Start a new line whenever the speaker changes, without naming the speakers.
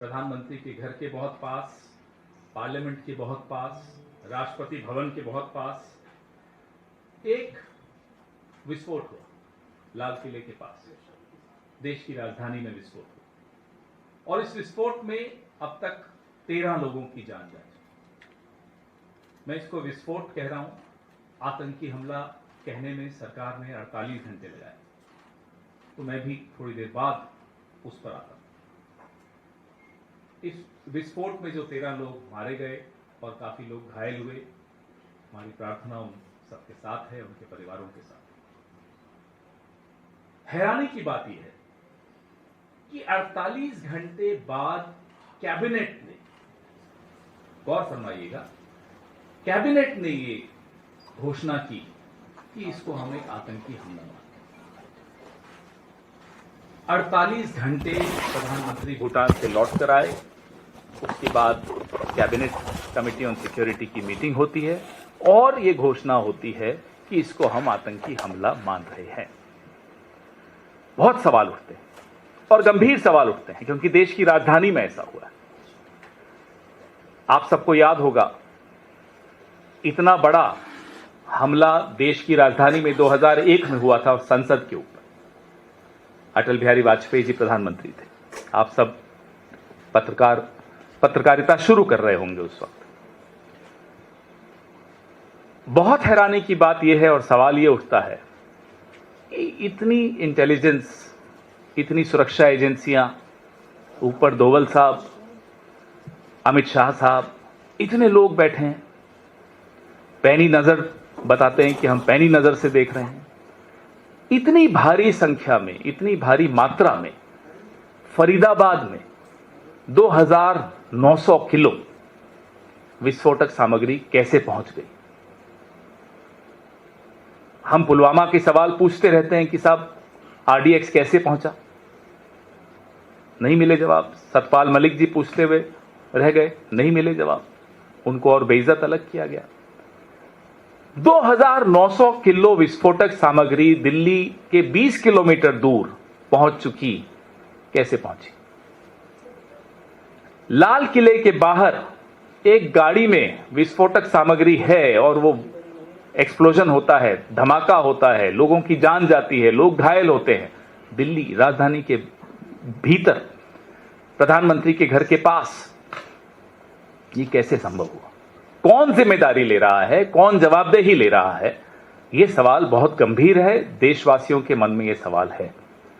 प्रधानमंत्री के घर के बहुत पास, पार्लियामेंट के बहुत पास, राष्ट्रपति भवन के बहुत पास एक विस्फोट हुआ। लाल किले के पास देश की राजधानी में विस्फोट हुआ और इस विस्फोट में अब तक 13 लोगों की जान जा चुकी। मैं इसको विस्फोट कह रहा हूं, आतंकी हमला कहने में सरकार ने 48 घंटे लगाए, तो मैं भी थोड़ी देर बाद उस पर आता हूं। इस विस्फोट में जो 13 लोग मारे गए और काफी लोग घायल हुए, हमारी प्रार्थना उन सबके साथ है, उनके परिवारों के साथ। हैरानी की बात यह है कि 48 घंटे बाद कैबिनेट ने, गौर फरमाइएगा, कैबिनेट ने ये घोषणा की कि इसको हम एक आतंकी हमला मानते हैं। 48 घंटे प्रधानमंत्री भूटान से लौट कर आए, उसके बाद कैबिनेट कमेटी ऑन सिक्योरिटी की मीटिंग होती है और ये घोषणा होती है कि इसको हम आतंकी हमला मान रहे हैं। बहुत सवाल उठते हैं और गंभीर सवाल उठते हैं, क्योंकि देश की राजधानी में ऐसा हुआ है। आप सबको याद होगा, इतना बड़ा हमला देश की राजधानी में 2001 में हुआ था, संसद के ऊपर। अटल बिहारी वाजपेयी जी प्रधानमंत्री थे। आप सब पत्रकारिता शुरू कर रहे होंगे उस वक्त। बहुत हैरानी की बात यह है और सवाल यह उठता है कि इतनी इंटेलिजेंस, इतनी सुरक्षा एजेंसियां, ऊपर डोवल साहब, अमित शाह साहब, इतने लोग बैठे हैं, पैनी नजर बताते हैं कि हम पैनी नजर से देख रहे हैं। इतनी भारी संख्या में, इतनी भारी मात्रा में फरीदाबाद में 2900 किलो विस्फोटक सामग्री कैसे पहुंच गई? हम पुलवामा के सवाल पूछते रहते हैं कि साहब आरडीएक्स कैसे पहुंचा, नहीं मिले जवाब। सतपाल मलिक जी पूछते हुए रह गए, नहीं मिले जवाब, उनको और बेइज्जत अलग किया गया। 2900 किलो विस्फोटक सामग्री दिल्ली के 20 किलोमीटर दूर पहुंच चुकी, कैसे पहुंची? लाल किले के बाहर एक गाड़ी में विस्फोटक सामग्री है और वो एक्सप्लोजन होता है, धमाका होता है, लोगों की जान जाती है, लोग घायल होते हैं। दिल्ली राजधानी के भीतर, प्रधानमंत्री के घर के पास, ये कैसे संभव हुआ? कौन जिम्मेदारी ले रहा है, कौन जवाबदेही ले रहा है? यह सवाल बहुत गंभीर है, देशवासियों के मन में यह सवाल है।